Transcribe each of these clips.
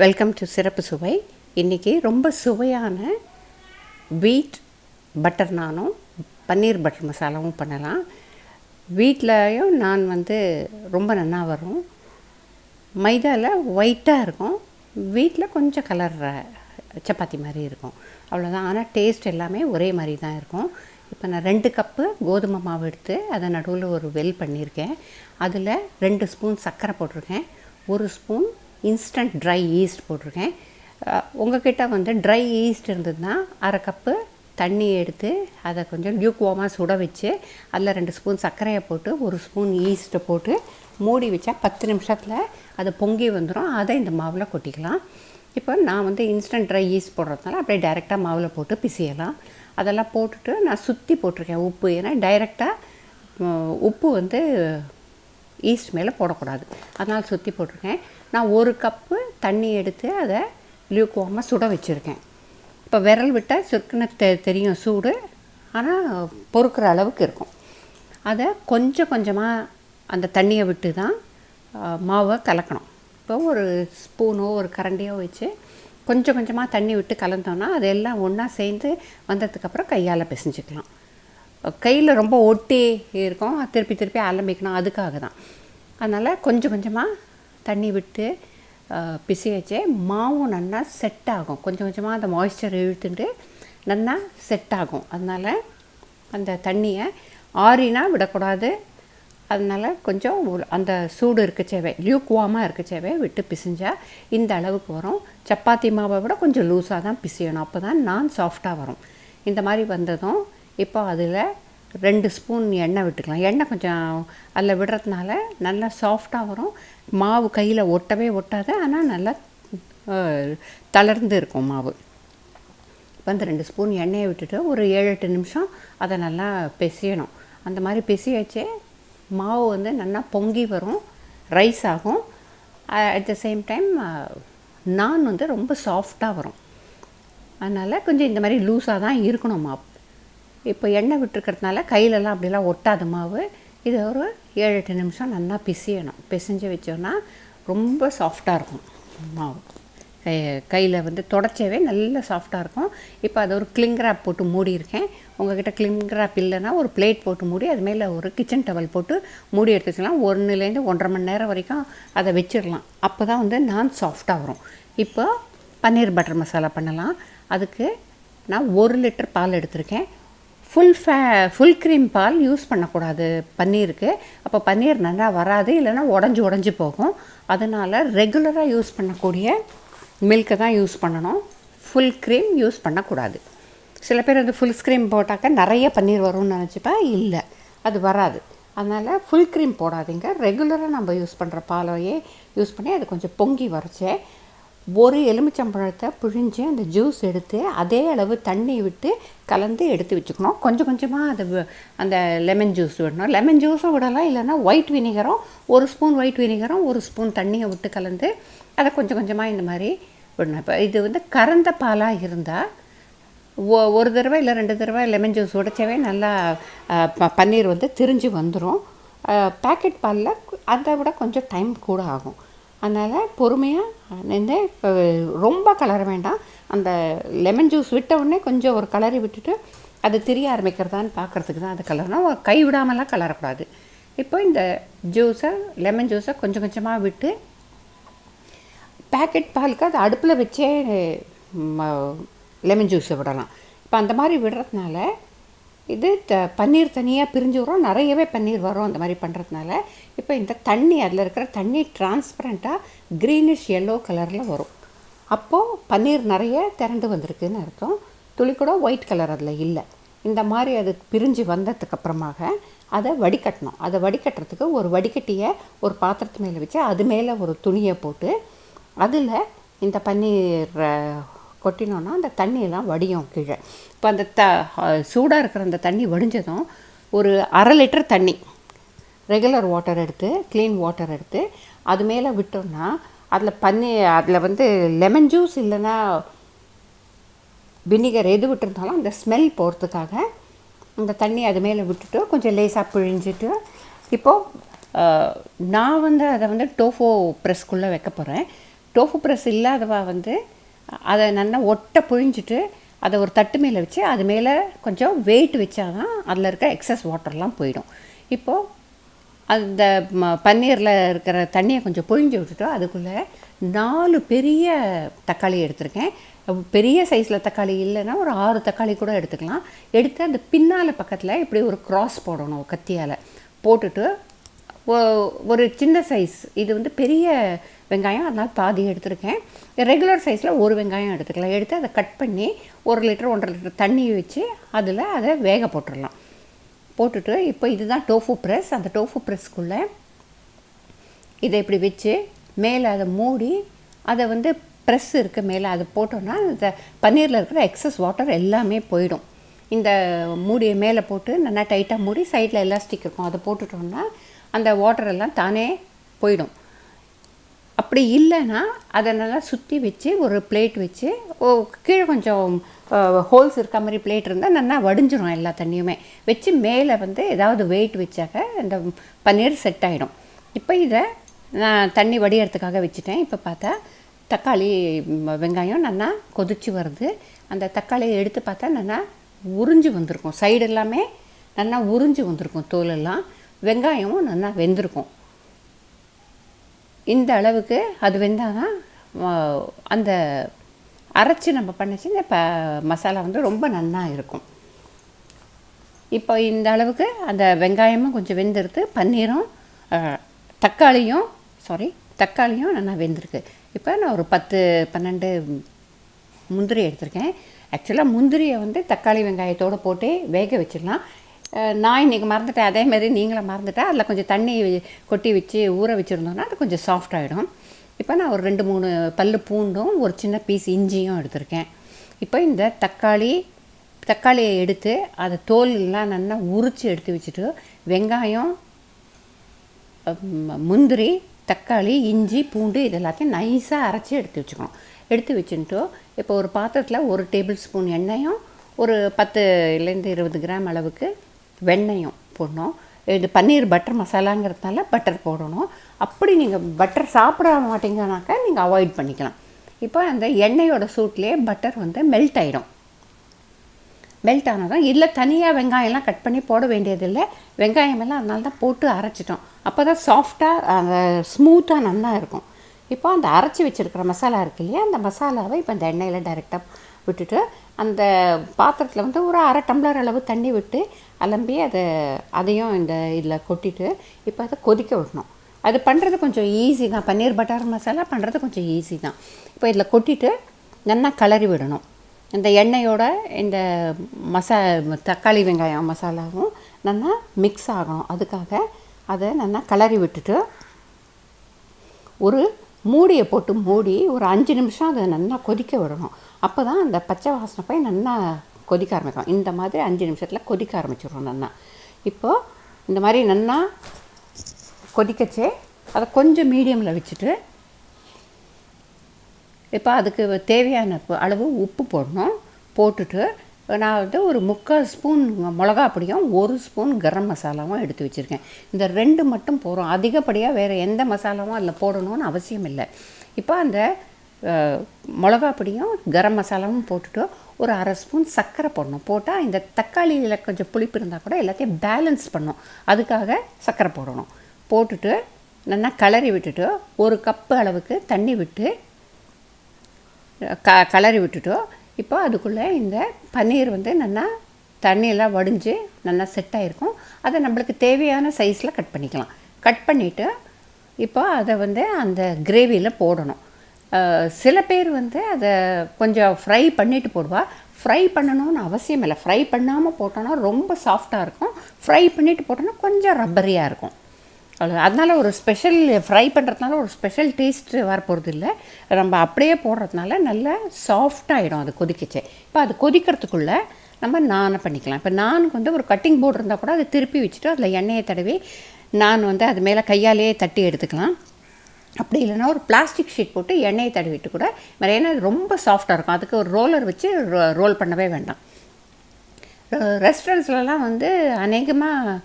Welcome to சிறப்பு சுவை. இன்றைக்கி ரொம்ப சுவையான வீட் பட்டர் நானும் பன்னீர் பட்டர் மசாலாவும் பண்ணலாம். வீட்லேயும் நான் ரொம்ப நல்லா வரும். மைதாவில் ஒயிட்டாக இருக்கும், வீட்டில் கொஞ்சம் கலர் சப்பாத்தி மாதிரி இருக்கும், அவ்வளோதான். ஆனால் டேஸ்ட் எல்லாமே ஒரே மாதிரி தான் இருக்கும். இப்போ நான் 2 கப்பு கோதுமை மாவு எடுத்து அதை நடுவில் ஒரு வெல் பண்ணியிருக்கேன். அதில் 2 ஸ்பூன் சர்க்கரை போட்டிருக்கேன், 1 ஸ்பூன் இன்ஸ்டன்ட் ட்ரை ஈஸ்ட் போட்டிருக்கேன். உங்கள்கிட்ட ட்ரை ஈஸ்ட் இருந்ததுன்னா 1/2 கப்பு தண்ணி எடுத்து அதை கொஞ்சம் லியூக்வார்மாக சுட வச்சு அதில் 2 ஸ்பூன் சர்க்கரையை போட்டு 1 ஸ்பூன் ஈஸ்ட்டை போட்டு மூடி வச்சா 10 நிமிஷத்தில் அது பொங்கி வந்துடும். அதை இந்த மாவில் கொட்டிக்கலாம். இப்போ நான் இன்ஸ்டன்ட் ட்ரை ஈஸ்ட் போடுறதுனால அப்படியே டைரெக்டாக மாவில் போட்டு பிசியலாம். அதெல்லாம் போட்டுட்டு நான் சுற்றி போட்டிருக்கேன் உப்பு. ஏன்னா டைரெக்டாக உப்பு ஈஸ்ட் மேலே போடக்கூடாது, அதனால் சுற்றி போட்டிருக்கேன். நான் 1 கப்பு தண்ணி எடுத்து அதை லியூக்வார்மாக சுட வச்சுருக்கேன். இப்போ விரல் விட்டால் சுருக்குன்னு தெரியும் சூடு, ஆனால் பொறுக்கிற அளவுக்கு இருக்கும். அதை கொஞ்சம் கொஞ்சமாக அந்த தண்ணியை விட்டு தான் மாவை கலக்கணும். இப்போ ஒரு ஸ்பூனோ ஒரு கரண்டியோ வச்சு கொஞ்சம் கொஞ்சமாக தண்ணி விட்டு கலந்தோன்னா அதெல்லாம் ஒன்றா சேர்ந்து வந்ததுக்கப்புறம் கையால் பிசைஞ்சிக்கலாம். கையில் ரொம்ப ஒட்டி இருக்கும், திருப்பி திருப்பி அலம்பிக்கணும், அதுக்காக தான். அதனால் கொஞ்சம் கொஞ்சமாக தண்ணி விட்டு பிசையச்சே மாவும் நல்லா செட் ஆகும். கொஞ்சம் கொஞ்சமாக அந்த மாய்ஸ்சர் இழுத்துட்டு நல்லா செட் ஆகும். அதனால் அந்த தண்ணியை ஆறினா விடக்கூடாது. அதனால் கொஞ்சம் அந்த சூடு இருக்கச்சேவே லியூக்வார்மாக இருக்கச்சேவே விட்டு பிசைஞ்சால் இந்த அளவுக்கு வரும். சப்பாத்தி மாவை விட கொஞ்சம் லூஸாக தான் பிசையணும், அப்போ தான் நான் சாஃப்டாக வரும். இந்த மாதிரி வந்ததும் இப்போ அதில் 2 ஸ்பூன் எண்ணெய் விட்டுக்கலாம். எண்ணெய் கொஞ்சம் அதில் விடுறதுனால நல்லா சாஃப்டாக வரும். மாவு கையில் ஒட்டவே ஒட்டாது, ஆனால் நல்லா தளர்ந்து இருக்கும் மாவு. 2 ஸ்பூன் எண்ணெயை விட்டுட்டு ஒரு 7-8 நிமிஷம் அதை நல்லா பிசையணும். அந்த மாதிரி பிசைய வச்சே மாவு நல்லா பொங்கி வரும், ரைஸ் ஆகும். அட் த சேம் டைம் நான் ரொம்ப சாஃப்டாக வரும். அதனால் கொஞ்சம் இந்த மாதிரி லூஸாக தான் இருக்கணும் மாவு. இப்போ எண்ணெய் விட்டுருக்கிறதுனால கையிலலாம் அப்படிலாம் ஒட்டாத மாவு. இதை ஒரு 7-8 நிமிஷம் நல்லா பிசைஞ்சு வச்சோன்னா ரொம்ப சாஃப்டாக இருக்கும் மாவு. கையில் தொடச்சவே நல்லா சாஃப்டாக இருக்கும். இப்போ அதை ஒரு கிளிங்ராப் போட்டு மூடியிருக்கேன். உங்கள்கிட்ட கிளிங்ராப் இல்லைன்னா ஒரு பிளேட் போட்டு மூடி அது மேலே ஒரு கிச்சன் டவல் போட்டு மூடி எடுத்து வச்சுக்கலாம். 1-1.5 மணி நேரம் வரைக்கும் அதை வச்சிடலாம். அப்போ தான் நான் சாஃப்டாக வரும். இப்போ பன்னீர் பட்டர் மசாலா பண்ணலாம். அதுக்கு நான் 1 லிட்டர் பால் எடுத்திருக்கேன். ஃபுல் க்ரீம் பால் யூஸ் பண்ணக்கூடாது பன்னீருக்கு. அப்போ பன்னீர் நல்லா வராது, இல்லைன்னா உடஞ்சி போகும். அதனால் ரெகுலராக யூஸ் பண்ணக்கூடிய மில்கை தான் யூஸ் பண்ணணும், ஃபுல் க்ரீம் யூஸ் பண்ணக்கூடாது. சில பேர் ஃபுல் க்ரீம் போட்டாக்க நிறைய பன்னீர் வரும்னு நினச்சிப்பா, இல்லை அது வராது. அதனால் ஃபுல் க்ரீம் போடாதீங்க. ரெகுலராக நம்ம யூஸ் பண்ணுற பாலையே யூஸ் பண்ணி அது கொஞ்சம் பொங்கி வரைச்சே ஒரு எலுமிச்சம்பழத்தை பிழிஞ்சு அந்த ஜூஸ் எடுத்து அதே அளவு தண்ணி விட்டு கலந்து எடுத்து வச்சுக்கணும். கொஞ்சம் கொஞ்சமாக அந்த லெமன் ஜூஸ் விடணும். லெமன் ஜூஸும் விடலாம், இல்லைன்னா ஒயிட் வினிகரும் 1 ஸ்பூன் ஒயிட் வினிகரும் 1 ஸ்பூன் தண்ணியை விட்டு கலந்து அதை கொஞ்சம் கொஞ்சமாக இந்த மாதிரி விடணும். இப்போ இது கறந்த பாலாக இருந்தால் 1 தடவை இல்லை 2 தடவை லெமன் ஜூஸ் உடைச்சவே நல்லா பன்னீர் திரிஞ்சு வந்துடும். பேக்கெட் பாலில் அதை விட கொஞ்சம் டைம் கூட ஆகும். அதனால் பொறுமையாக ரொம்ப கலர வேண்டாம். அந்த லெமன் ஜூஸ் விட்ட உடனே கொஞ்சம் ஒரு கலரி விட்டுட்டு அது திரிய ஆரம்பிக்கிறதான்னு பார்க்குறதுக்கு தான் அது கலரணும். கை விடாமலாம் கலரக்கூடாது. இப்போ இந்த லெமன் ஜூஸை கொஞ்சம் கொஞ்சமாக விட்டு பேக்கெட் பாலுக்கு அது அடுப்பில் வச்சே லெமன் ஜூஸை விடலாம். இப்போ அந்த மாதிரி விடுறதுனால இது பன்னீர் தனியாக பிரிஞ்சு வரும், நிறையவே பன்னீர் வரும் அந்த மாதிரி பண்ணுறதுனால. இப்போ இந்த தண்ணி அதில் இருக்கிற தண்ணி டிரான்ஸ்பரண்ட்டாக க்ரீனிஷ் எல்லோ கலரில் வரும். அப்போது பன்னீர் நிறைய திரண்டு வந்திருக்குன்னு அர்த்தம். துளி கூட ஒயிட் கலர் அதில் இல்லை. இந்த மாதிரி அது பிரிஞ்சு வந்ததுக்கப்புறமாக அதை வடிகட்டணும். அதை வடிகட்டுறதுக்கு ஒரு வடிகட்டியை ஒரு பாத்திரத்து மேலே வச்சு அது மேலே ஒரு துணியை போட்டு அதில் இந்த பன்னீர் கொட்டினோன்னா அந்த தண்ணியெல்லாம் வடியும் கீழே. இப்போ அந்த சூடாக இருக்கிற அந்த தண்ணி வடிஞ்சதும் ஒரு 1/2 லிட்டர் தண்ணி ரெகுலர் வாட்டர் எடுத்து க்ளீன் வாட்டர் எடுத்து அது மேலே விட்டோம்னா அதில் லெமன் ஜூஸ் இல்லைன்னா வினிகர் எது விட்டுருந்தாலும் அந்த ஸ்மெல் போகிறதுக்காக அந்த தண்ணி அது மேலே விட்டுட்டு கொஞ்சம் லேசாக பிழிஞ்சிட்டு இப்போது நான் அதை டோஃபோ ப்ரெஸ்க்குள்ளே வைக்க போகிறேன். டோஃபு ப்ரெஸ் இல்லாதவா வந்து அதை நல்லா ஒட்டை புழிஞ்சிட்டு அதை ஒரு தட்டு மேலே வச்சு அது மேலே கொஞ்சம் வெயிட் வச்சா தான் அதில் இருக்க எக்ஸஸ் வாட்டர்லாம் போயிடும். இப்போது அந்த பன்னீரில் இருக்கிற தண்ணியை கொஞ்சம் புழிஞ்சு விட்டுட்டு அதுக்குள்ளே 4 பெரிய தக்காளி எடுத்திருக்கேன். பெரிய சைஸில் தக்காளி இல்லைன்னா ஒரு 6 தக்காளி கூட எடுத்துக்கலாம். எடுத்து அந்த பின்னால் பக்கத்தில் இப்படி ஒரு க்ராஸ் போடணும் கத்தியால் போட்டுட்டு ஒரு சின்ன சைஸ் இது வந்து பெரிய வெங்காயம் அதனால் பாதி எடுத்துருக்கேன். ரெகுலர் சைஸில் ஒரு வெங்காயம் எடுத்துக்கலாம். எடுத்து அதை கட் பண்ணி 1 லிட்டர் 1.5 லிட்டர் தண்ணி வச்சு அதில் அதை வேக போட்டுடலாம். போட்டுட்டு இப்போ இதுதான் டோஃபு ப்ரெஸ். அந்த டோஃபு ப்ரெஸ்க்குள்ளே இதை இப்படி வச்சு மேலே அதை மூடி அதை வந்து ப்ரெஸ் இருக்க மேலே அதை போட்டோன்னா அந்த பன்னீரில் இருக்கிற எக்ஸஸ் வாட்டர் எல்லாமே போயிடும். இந்த மூடியை மேலே போட்டு நல்லா டைட்டாக மூடி சைடில் எலாஸ்டிக் இருக்கும் அதை போட்டுட்டோம்னா அந்த வாட்டர் எல்லாம் தானே போயிடும். அப்படி இல்லைன்னா அதை நல்லா சுற்றி வச்சு ஒரு பிளேட் வச்சு கீழே கொஞ்சம் ஹோல்ஸ் இருக்க மாதிரி பிளேட் இருந்தால் நல்லா வடிஞ்சிடும் எல்லா தண்ணியுமே வச்சு மேலே வந்து ஏதாவது வெயிட் வச்சாக்க இந்த பன்னீர் செட் ஆகிடும். இப்போ இதை நான் தண்ணி வடிகிறதுக்காக வச்சுட்டேன். இப்போ பார்த்தா தக்காளி வெங்காயம் நல்லா கொதிச்சு வருது. அந்த தக்காளியை எடுத்து பார்த்தா நல்லா உறிஞ்சி வந்திருக்கும். சைடு எல்லாமே நல்லா உறிஞ்சி வந்திருக்கும். தோலெல்லாம் வெங்காயமும் நல்லா வெந்திருக்கும். இந்த அளவுக்கு அது வெந்தால் தான் அந்த அரைச்சி நம்ம பண்ணிச்சு இந்த மசாலா வந்து ரொம்ப நல்லா இருக்கும். இப்போ இந்த அளவுக்கு அந்த வெங்காயமும் கொஞ்சம் வெந்திருக்கு, பன்னீரும் தக்காளியும் நல்லா வெந்திருக்கு. இப்போ நான் ஒரு 10-12 முந்திரி எடுத்திருக்கேன். ஆக்சுவலாக முந்திரியை வந்து தக்காளி வெங்காயத்தோடு போட்டு வேக வச்சிடலாம். நான் இன்றைக்கி மறந்துட்டேன். அதேமாதிரி நீங்களும் மறந்துட்டேன். அதில் கொஞ்சம் தண்ணி கொட்டி வச்சு ஊற வச்சுருந்தோன்னா அது கொஞ்சம் சாஃப்ட் ஆகிடும். இப்போ நான் ஒரு 2-3 பல்லு பூண்டும் ஒரு சின்ன பீஸ் இஞ்சியும் எடுத்திருக்கேன். இப்போ இந்த தக்காளியை எடுத்து அதை தோல்லாம் நல்லா உரித்து எடுத்து வச்சுட்டு வெங்காயம், முந்திரி, தக்காளி, இஞ்சி, பூண்டு இது எல்லாத்தையும் நைஸாக அரைச்சி எடுத்து வச்சுக்கணும். எடுத்து வச்சுட்டு இப்போ ஒரு பாத்திரத்தில் 1 டேபிள் ஸ்பூன் எண்ணெயும் ஒரு 10-20 கிராம் அளவுக்கு வெண்ணெயும் போடணும். இது பன்னீர் பட்டர் மசாலாங்கிறதுனால பட்டர் போடணும். அப்படி நீங்கள் பட்டர் சாப்பிட மாட்டீங்கன்னாக்கா நீங்கள் அவாய்ட் பண்ணிக்கலாம். இப்போ அந்த எண்ணெயோட சூட்லேயே பட்டர் வந்து மெல்ட் ஆகிடும். மெல்ட் ஆனதும் இதில் தனியாக வெங்காயம்லாம் கட் பண்ணி போட வேண்டியதில்லை. வெங்காயமெல்லாம் அதனால தான் போட்டு அரைச்சிட்டோம். அப்போ தான் சாஃப்டாக அந்த ஸ்மூத்தாக நல்லா இருக்கும். இப்போ அந்த அரைச்சி வச்சுருக்கிற மசாலா இருக்கு இல்லையா, அந்த மசாலாவை இப்போ அந்த எண்ணெயில் டைரெக்டாக விட்டுட்டு அந்த பாத்திரத்தில் வந்து ஒரு 1/2 டம்ளர் அளவு தண்ணி விட்டு அலம்பி அதையும் இந்த இதில் கொட்டிட்டு இப்போ அதை கொதிக்க விடணும். அது பண்ணுறது கொஞ்சம் ஈஸி தான். பன்னீர் பட்டர் மசாலா பண்ணுறது கொஞ்சம் ஈஸி தான். இப்போ இதில் கொட்டிட்டு நல்லா கிளறி விடணும். இந்த எண்ணெயோட இந்த தக்காளி வெங்காயம் மசாலாவும் நல்லா மிக்ஸ் ஆகணும். அதுக்காக அதை நல்லா கிளறி விட்டுட்டு ஒரு மூடியை போட்டு மூடி ஒரு 5 நிமிஷம் அதை நல்லா கொதிக்க விடணும். அப்போ தான் அந்த பச்சை வாசனை போய் நல்லா கொதிக்க ஆரம்பிக்கும். இந்த மாதிரி 5 நிமிஷத்தில் கொதிக்க ஆரம்பிச்சிடுறோம் நல்லா. இப்போது இந்த மாதிரி நல்லா கொதிக்கச்சே அதை கொஞ்சம் மீடியமில் வச்சுட்டு இப்போ அதுக்கு தேவையான அளவு உப்பு போடணும். போட்டுட்டு நான் வந்து ஒரு 3/4 ஸ்பூன் மிளகா பொடியும் 1 ஸ்பூன் கரம் மசாலாவும் எடுத்து வச்சுருக்கேன். இந்த 2 மட்டும் போகிறோம். அதிகப்படியாக வேறு எந்த மசாலாவும் அதில் போடணும்னு அவசியம் இல்லை. இப்போ அந்த மிளகா பொடியும் கரம் மசாலாவும் போட்டுட்டு ஒரு 1/2 ஸ்பூன் சர்க்கரை போடணும். போட்டால் இந்த தக்காளியில் கொஞ்சம் புளிப்பு இருந்தால் கூட எல்லாத்தையும் பேலன்ஸ் பண்ணணும். அதுக்காக சர்க்கரை போடணும். போட்டுட்டு நல்லா கிளறி விட்டுட்டு 1 கப்பு அளவுக்கு தண்ணி விட்டு கிளறி விட்டுட்டு இப்போ அதுக்குள்ளே இந்த பன்னீர் வந்து நல்லா தண்ணியெல்லாம் வடிஞ்சு நல்லா செட் ஆகிருக்கும். அதை நம்மளுக்கு தேவையான சைஸில் கட் பண்ணிக்கலாம். கட் பண்ணிவிட்டு இப்போ அதை வந்து அந்த கிரேவியில் போடணும். சில பேர் வந்து அதை கொஞ்சம் ஃப்ரை பண்ணிவிட்டு போடுவா. ஃப்ரை பண்ணணும்னு அவசியம் இல்லை. ஃப்ரை பண்ணாமல் போட்டோன்னா ரொம்ப சாஃப்டாக இருக்கும். ஃப்ரை பண்ணிவிட்டு போட்டோன்னா கொஞ்சம் ரப்பரியாக இருக்கும். அவ்வளோ. அதனால் ஒரு ஸ்பெஷல் ஃப்ரை பண்ணுறதுனால ஒரு ஸ்பெஷல் டேஸ்ட்டு வரப்போகிறது இல்லை. நம்ம அப்படியே போடுறதுனால நல்லா சாஃப்டாகிடும் அது கொதிக்கிச்சு. இப்போ அது கொதிக்கிறதுக்குள்ளே நம்ம நானை பண்ணிக்கலாம். இப்போ நானுக்கு வந்து ஒரு கட்டிங் போர்டு இருந்தால் கூட அதை திருப்பி வச்சுட்டு அதில் எண்ணெயை தடவி நான் வந்து அது மேலே கையாலேயே தட்டி எடுத்துக்கலாம். அப்படி இல்லைன்னா ஒரு பிளாஸ்டிக் ஷீட் போட்டு எண்ணெயை தடவிட்டு கூட வேறு, ஏன்னா ரொம்ப சாஃப்டாக இருக்கும். அதுக்கு ஒரு ரோலர் வச்சு ரோல் பண்ணவே வேண்டாம். ரெஸ்டாரண்ட்ஸ்லாம் வந்து அநேகமாக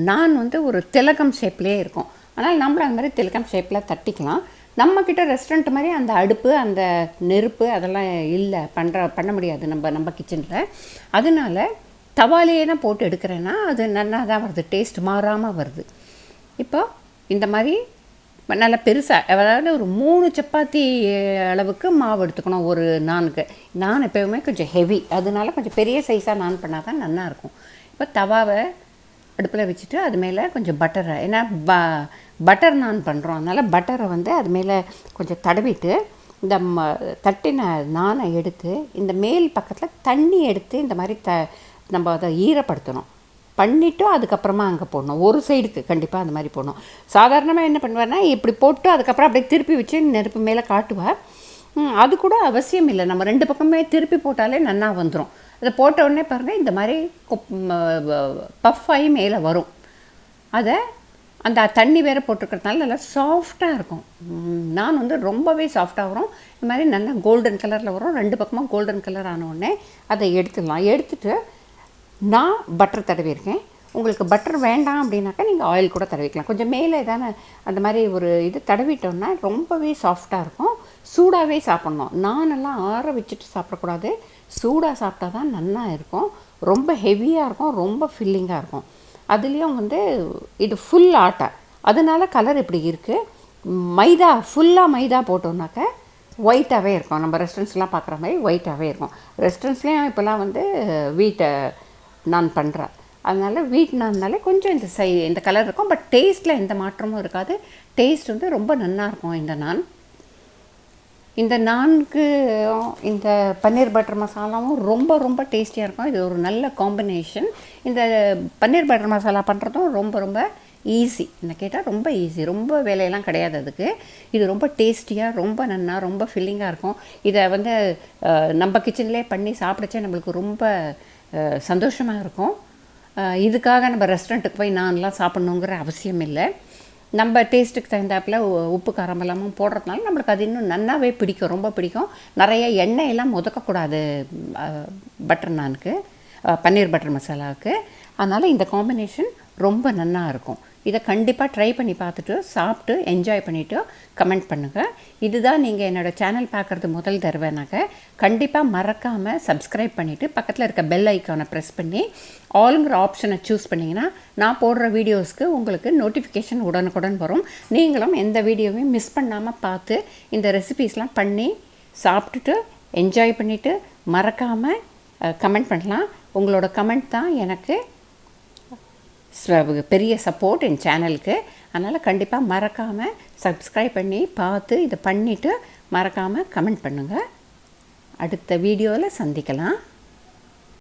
நான் வந்து ஒரு திலகம் ஷேப்லேயே இருக்கும். ஆனால் நம்மளும் அந்த மாதிரி திலகம் ஷேப்பில் தட்டிக்கலாம். நம்மக்கிட்ட ரெஸ்டாரண்ட் மாதிரி அந்த அடுப்பு அந்த நெருப்பு அதெல்லாம் இல்லை பண்ண முடியாது நம்ம கிச்சனில். அதனால தவாலையே தான் போட்டு எடுக்கிறேன்னா அது நல்லா தான் வருது, டேஸ்ட் மாறாமல் வருது. இப்போ இந்த மாதிரி நல்லா பெருசாக, அதாவது ஒரு 3 சப்பாத்தி அளவுக்கு மாவு எடுத்துக்கணும் ஒரு நானுக்கு. நான் எப்போவுமே கொஞ்சம் ஹெவி, அதனால கொஞ்சம் பெரிய சைஸாக நான் பண்ணால் தான் நல்லாயிருக்கும். இப்போ தவாவை அடுப்பில் வச்சுட்டு அது மேலே கொஞ்சம் பட்டரை, ஏன்னா பட்டர் நான் பண்ணுறோம், அதனால் பட்டரை வந்து அது மேலே கொஞ்சம் தடவிட்டு இந்த தட்டின நானை எடுத்து இந்த மேல் பக்கத்தில் தண்ணி எடுத்து இந்த மாதிரி நம்ம அதை ஈரப்படுத்தணும் பண்ணிவிட்டு அதுக்கப்புறமா அங்கே போடணும். ஒரு சைடுக்கு கண்டிப்பாக அந்த மாதிரி போடணும். சாதாரணமாக என்ன பண்ணுவேன்னா இப்படி போட்டு அதுக்கப்புறம் அப்படியே திருப்பி வச்சு நெருப்பு மேலே காட்டுவேன். அது கூட அவசியம் இல்லை, நம்ம 2 பக்கமே திருப்பி போட்டாலே நல்லா வந்துடும். அதை போட்ட உடனே பாருங்கள் இந்த மாதிரி பஃப் ஆகி மேலே வரும். அதை அந்த தண்ணி வேறு போட்டிருக்கிறதுனால நல்லா சாஃப்டாக இருக்கும். நான் வந்து ரொம்பவே சாஃப்டாக வரும். இந்த மாதிரி நல்லா கோல்டன் கலரில் வரும். 2 பக்கமும் கோல்டன் கலர் ஆனவுடனே அதை எடுத்துடலாம். எடுத்துகிட்டு நான் பட்டர் தடவிருக்கேன். உங்களுக்கு பட்டர் வேண்டாம் அப்படின்னாக்கா நீங்கள் ஆயில் கூட தடவிக்கலாம். கொஞ்சம் மேலே தானே அந்த மாதிரி ஒரு இது தடவிட்டோன்னா ரொம்பவே சாஃப்டாக இருக்கும். சூடாகவே சாப்பிட்ணும். நானெல்லாம் ஆற வச்சுட்டு சாப்பிடக்கூடாது, சூடாக சாப்பிட்டா தான் நல்லா இருக்கும். ரொம்ப ஹெவியாக இருக்கும், ரொம்ப ஃபில்லிங்காக இருக்கும். அதுலேயும் வந்து இது ஃபுல் ஆட்டா, அதனால கலர் இப்படி இருக்குது. மைதா ஃபுல்லாக மைதா போட்டோம்னாக்க ஒயிட்டாகவே இருக்கும். நம்ம ரெஸ்டாரண்ட்ஸ்லாம் பார்க்குற மாதிரி ஒயிட்டாகவே இருக்கும். ரெஸ்டாரண்ட்ஸ்லேயும் இப்போல்லாம் வந்து வீட்டை நான் பண்ணுறேன், அதனால் வீட் நான்னாலே கொஞ்சம் இந்த கலர் இருக்கும். பட் டேஸ்ட்டில் எந்த மாற்றமும் இருக்காது. டேஸ்ட் வந்து ரொம்ப நல்லாயிருக்கும். இந்த நான்கு இந்த பன்னீர் பட்டர் மசாலாவும் ரொம்ப ரொம்ப டேஸ்டியாக இருக்கும். இது ஒரு நல்ல காம்பினேஷன். இந்த பன்னீர் பட்டர் மசாலா பண்ணுறதும் ரொம்ப ரொம்ப ஈஸி. என்ன கேட்டால் ரொம்ப ஈஸி, ரொம்ப வேலையெல்லாம் கிடையாது அதுக்கு. இது ரொம்ப டேஸ்டியாக, ரொம்ப நல்லா, ரொம்ப ஃபில்லிங்காக இருக்கும். இதை வந்து நம்ம கிச்சன்லேயே பண்ணி சாப்பிடச்சே நம்மளுக்கு ரொம்ப சந்தோஷமாக இருக்கும். இதுக்காக நம்ம ரெஸ்டாரண்ட்டுக்கு போய் நான்லாம் சாப்பிட்ணுங்கிற அவசியம் இல்லை. நம்ம டேஸ்ட்டுக்கு தகுந்தாப்பில் உப்பு காரம் எல்லாமும் போடுறதுனால நம்மளுக்கு அது இன்னும் நல்லாவே பிடிக்கும், ரொம்ப பிடிக்கும். நிறைய எண்ணெயெல்லாம் முதக்கக்கூடாது பட்டர் நானுக்கு, பன்னீர் பட்டர் மசாலாவுக்கு. அதனால் இந்த காம்பினேஷன் ரொம்ப நல்லா இருக்கும். இதை கண்டிப்பாக ட்ரை பண்ணி பார்த்துட்டு சாப்பிட்டு என்ஜாய் பண்ணிவிட்டு கமெண்ட் பண்ணுங்கள். இதுதான் நீங்கள் என்னோடய சேனல் பார்க்குறது முதல் தடவைனாக்க கண்டிப்பாக மறக்காமல் சப்ஸ்கிரைப் பண்ணிவிட்டு பக்கத்தில் இருக்க பெல் ஐக்கானை ப்ரெஸ் பண்ணி ஆளுங்கிற ஆப்ஷனை சூஸ் பண்ணிங்கன்னா நான் போடுற வீடியோஸ்க்கு உங்களுக்கு நோட்டிஃபிகேஷன் உடனுக்குடன் வரும். நீங்களும் எந்த வீடியோவையும் மிஸ் பண்ணாமல் பார்த்து இந்த ரெசிபீஸ்லாம் பண்ணி சாப்பிட்டுட்டு என்ஜாய் பண்ணிவிட்டு மறக்காமல் கமெண்ட் பண்ணலாம். உங்களோட கமெண்ட் தான் எனக்கு பெரிய சப்போர்ட் என் சேனலுக்கு. அதனால் கண்டிப்பாக மறக்காமல் சப்ஸ்கிரைப் பண்ணி பார்த்து இதை பண்ணிவிட்டு மறக்காமல் கமெண்ட் பண்ணுங்கள். அடுத்த வீடியோவில் சந்திக்கலாம்.